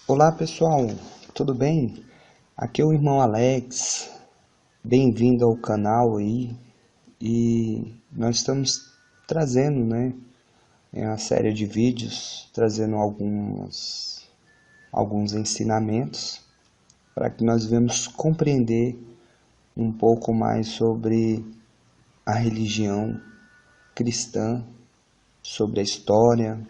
Olá pessoal, tudo bem? Aqui é o irmão Alex, bem-vindo ao canal aí e nós estamos trazendo, uma série de vídeos, trazendo alguns ensinamentos para que nós venhamos compreender um pouco mais sobre a religião cristã, sobre a história,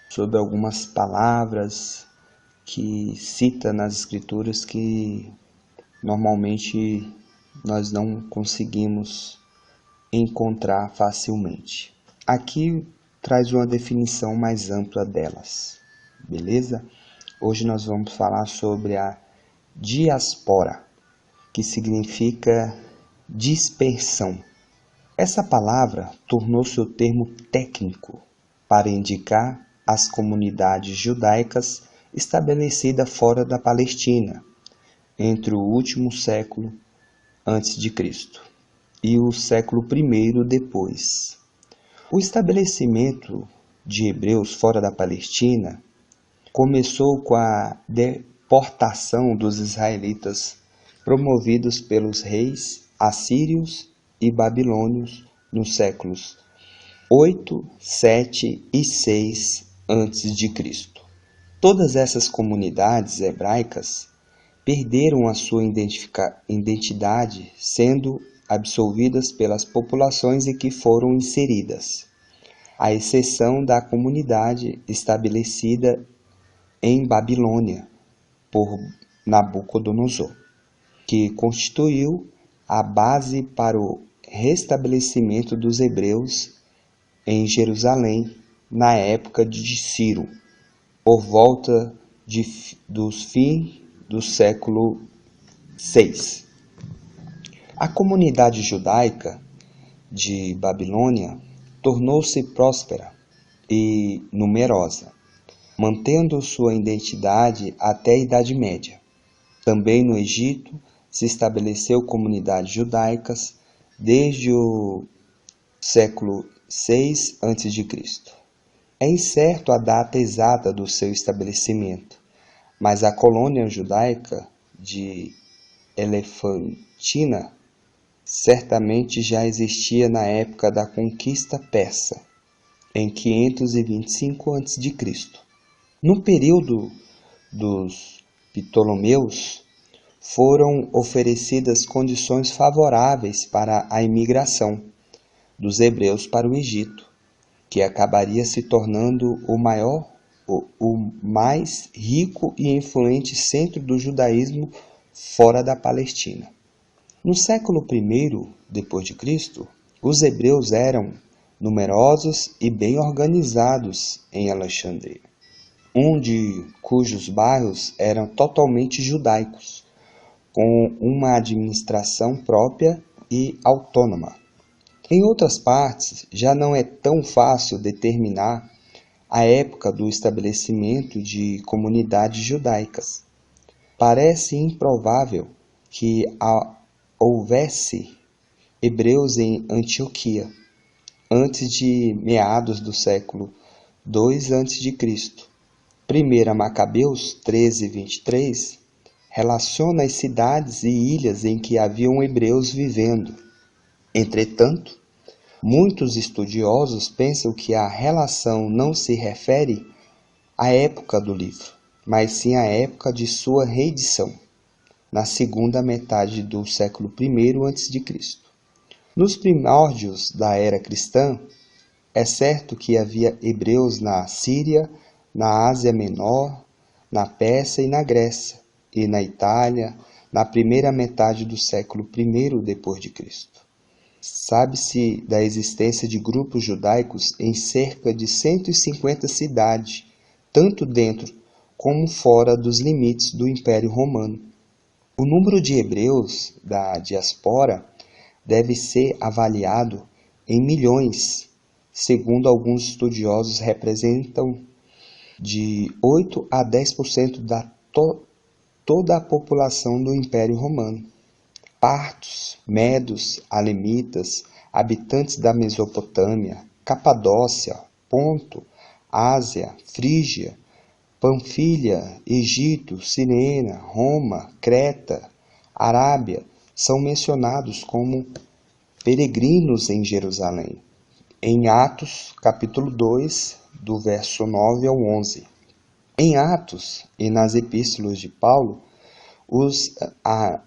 sobre algumas palavras que cita nas escrituras que normalmente nós não conseguimos encontrar facilmente. Aqui traz uma definição mais ampla delas, beleza? Hoje nós vamos falar sobre a diáspora, que significa dispersão. Essa palavra tornou-se o termo técnico para indicar as comunidades judaicas estabelecidas fora da Palestina, entre o último século antes de Cristo e o século I depois. O estabelecimento de hebreus fora da Palestina começou com a deportação dos israelitas promovidos pelos reis assírios e babilônios nos séculos 8, 7 e 6 a.C. Todas essas comunidades hebraicas perderam a sua identidade, sendo absolvidas pelas populações em que foram inseridas, à exceção da comunidade estabelecida em Babilônia por Nabucodonosor, que constituiu a base para o restabelecimento dos hebreus em Jerusalém na época de Ciro, por volta dos fins do século VI. A comunidade judaica de Babilônia tornou-se próspera e numerosa, mantendo sua identidade até a Idade Média. Também no Egito se estabeleceu comunidades judaicas desde o século VI a.C. É incerto a data exata do seu estabelecimento, mas a colônia judaica de Elefantina certamente já existia na época da conquista persa, em 525 a.C. No período dos Ptolomeus, foram oferecidas condições favoráveis para a imigração dos hebreus para o Egito, que acabaria se tornando o mais rico e influente centro do judaísmo fora da Palestina. No século I depois de Cristo, os hebreus eram numerosos e bem organizados em Alexandria, cujos bairros eram totalmente judaicos, com uma administração própria e autônoma. Em outras partes, já não é tão fácil determinar a época do estabelecimento de comunidades judaicas. Parece improvável que houvesse hebreus em Antioquia antes de meados do século II a.C. 1 Macabeus 13:23 relaciona as cidades e ilhas em que haviam hebreus vivendo. Entretanto, muitos estudiosos pensam que a relação não se refere à época do livro, mas sim à época de sua reedição, na segunda metade do século I a.C. Nos primórdios da era cristã, é certo que havia hebreus na Síria, na Ásia Menor, na Pérsia e na Grécia, e na Itália, na primeira metade do século I depois de Cristo. Sabe-se da existência de grupos judaicos em cerca de 150 cidades, tanto dentro como fora dos limites do Império Romano. O número de hebreus da diáspora deve ser avaliado em milhões, segundo alguns estudiosos representam de 8 a 10% da toda a população do Império Romano. Partos, medos, alemitas, habitantes da Mesopotâmia, Capadócia, Ponto, Ásia, Frígia, Panfilha, Egito, Cirene, Roma, Creta, Arábia são mencionados como peregrinos em Jerusalém, em Atos, capítulo 2, do verso 9 ao 11. Em Atos e nas epístolas de Paulo, os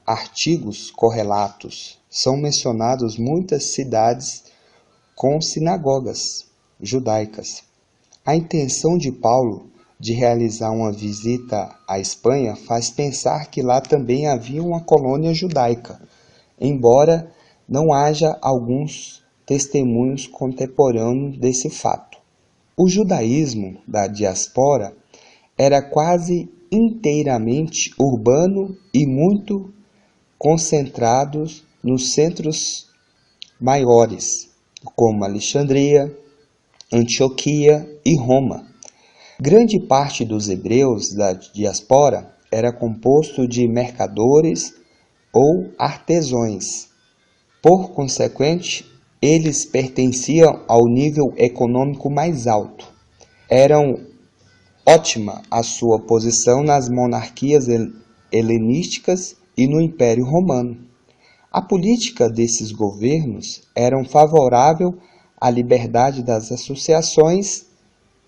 artigos correlatos são mencionados muitas cidades com sinagogas judaicas. A intenção de Paulo de realizar uma visita à Espanha faz pensar que lá também havia uma colônia judaica, embora não haja alguns testemunhos contemporâneos desse fato. O judaísmo da diáspora era quase inteiramente urbano e muito concentrado nos centros maiores, como Alexandria, Antioquia e Roma. Grande parte dos hebreus da diáspora era composto de mercadores ou artesãos. Por consequente, eles pertenciam ao nível econômico mais alto. Eram ótima a sua posição nas monarquias helenísticas e no Império Romano. A política desses governos era favorável à liberdade das associações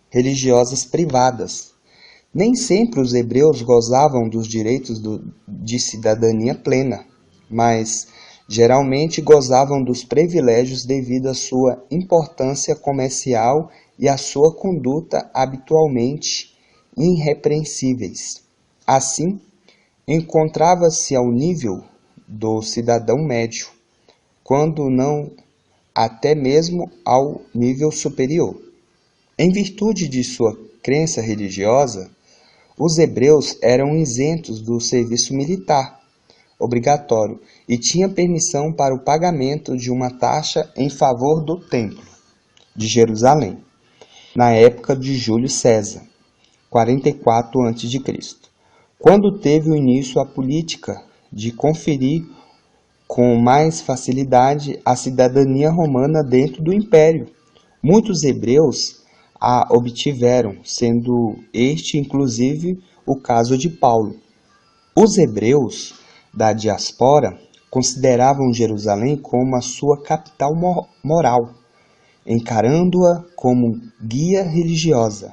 religiosas privadas. Nem sempre os hebreus gozavam dos direitos de cidadania plena, mas geralmente gozavam dos privilégios devido à sua importância comercial e à sua conduta habitualmente irrepreensíveis. Assim, encontrava-se ao nível do cidadão médio, quando não até mesmo ao nível superior. Em virtude de sua crença religiosa, os hebreus eram isentos do serviço militar obrigatório e tinham permissão para o pagamento de uma taxa em favor do Templo de Jerusalém, na época de Júlio César, 44 a.C., quando teve o início a política de conferir com mais facilidade a cidadania romana dentro do Império. Muitos hebreus a obtiveram, sendo este inclusive o caso de Paulo. Os hebreus da diáspora consideravam Jerusalém como a sua capital moral, encarando-a como guia religiosa,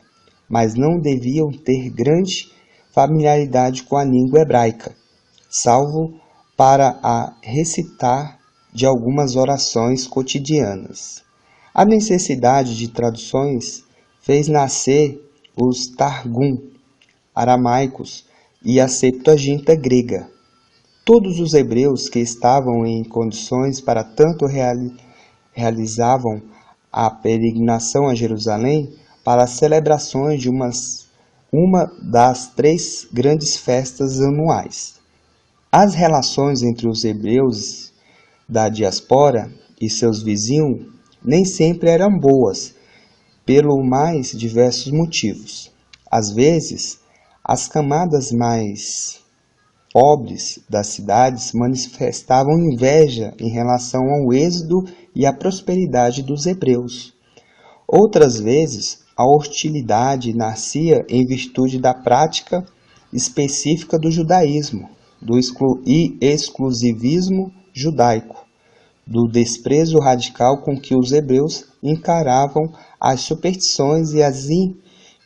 mas não deviam ter grande familiaridade com a língua hebraica, salvo para a recitar de algumas orações cotidianas. A necessidade de traduções fez nascer os Targum aramaicos e a Septuaginta grega. Todos os hebreus que estavam em condições para tanto realizavam a peregrinação a Jerusalém para as celebrações de uma das 3 grandes festas anuais. As relações entre os hebreus da diáspora e seus vizinhos nem sempre eram boas, pelo mais diversos motivos. Às vezes, as camadas mais pobres das cidades manifestavam inveja em relação ao êxodo e à prosperidade dos hebreus. Outras vezes, a hostilidade nascia em virtude da prática específica do judaísmo, do exclusivismo judaico, do desprezo radical com que os hebreus encaravam as superstições e as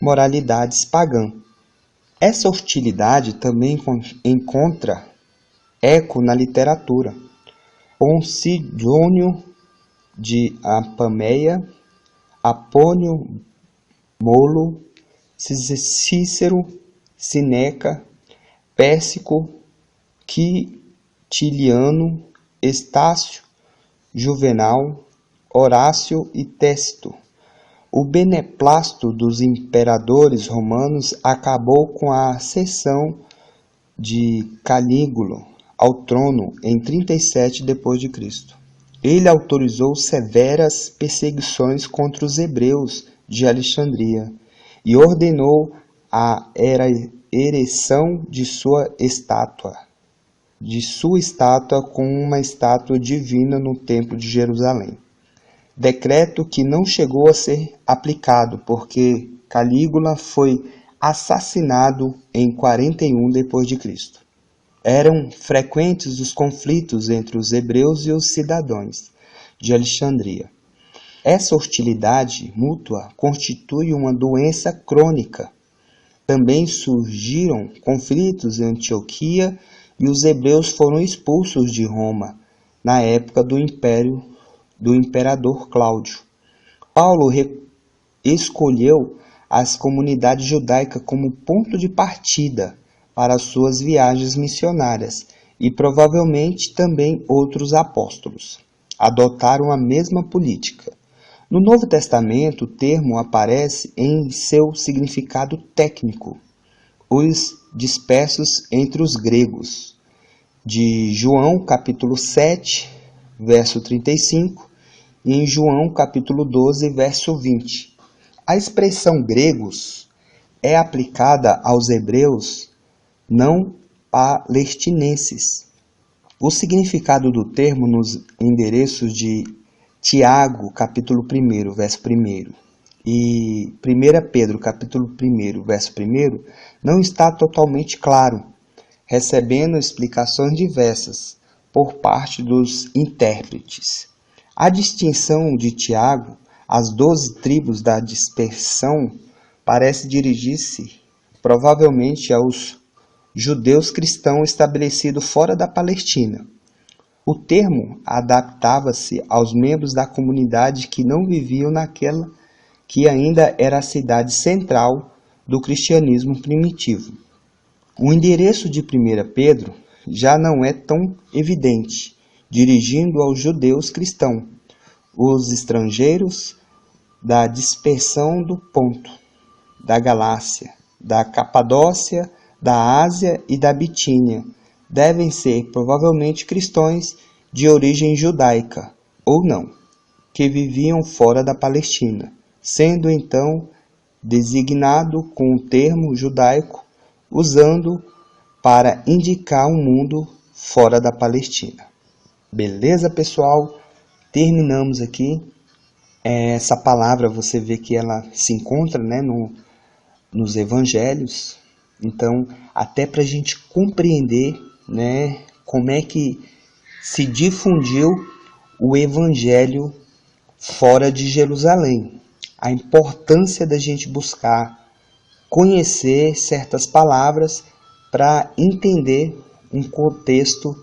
imoralidades pagãs. Essa hostilidade também encontra eco na literatura. Posidônio de Apameia, Apônio Molo, Cícero, Sineca, Pérsico, Quintiliano, Estácio, Juvenal, Horácio e Tácito. O beneplácito dos imperadores romanos acabou com a ascensão de Calígula ao trono em 37 d.C. Ele autorizou severas perseguições contra os hebreus de Alexandria e ordenou a ereção de sua estátua com uma estátua divina no Templo de Jerusalém. Decreto que não chegou a ser aplicado, porque Calígula foi assassinado em 41 d.C. Eram frequentes os conflitos entre os hebreus e os cidadãos de Alexandria. Essa hostilidade mútua constitui uma doença crônica. Também surgiram conflitos em Antioquia e os hebreus foram expulsos de Roma na época do império do imperador Cláudio. Paulo escolheu as comunidades judaicas como ponto de partida para suas viagens missionárias e provavelmente também outros apóstolos adotaram a mesma política. No Novo Testamento, o termo aparece em seu significado técnico, os dispersos entre os gregos, de João capítulo 7, verso 35, e em João capítulo 12, verso 20. A expressão gregos é aplicada aos hebreus não palestinenses. O significado do termo nos endereços de Tiago, capítulo 1, verso 1, e 1 Pedro, capítulo 1, verso 1, não está totalmente claro, recebendo explicações diversas por parte dos intérpretes. A distinção de Tiago, as 12 tribos da dispersão, parece dirigir-se provavelmente aos judeus cristãos estabelecidos fora da Palestina. O termo adaptava-se aos membros da comunidade que não viviam naquela que ainda era a cidade central do cristianismo primitivo. O endereço de 1 Pedro já não é tão evidente, dirigindo aos judeus cristãos, os estrangeiros da dispersão do Ponto, da Galácia, da Capadócia, da Ásia e da Bitínia, devem ser provavelmente cristãos de origem judaica, ou não, que viviam fora da Palestina, sendo então designado com o termo judaico, usando para indicar um mundo fora da Palestina. Beleza, pessoal? Terminamos aqui. Essa palavra você vê que ela se encontra, né, nos evangelhos. Então, até para a gente compreender, né, como é que se difundiu o evangelho fora de Jerusalém. A importância da gente buscar conhecer certas palavras para entender um contexto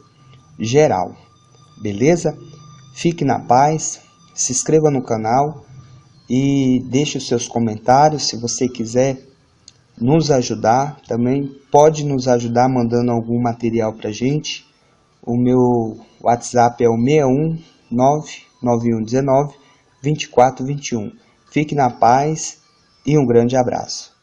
geral. Beleza? Fique na paz, se inscreva no canal e deixe os seus comentários. Se você quiser nos ajudar, também pode nos ajudar mandando algum material para a gente. O meu WhatsApp é o 61991192421. Fique na paz e um grande abraço.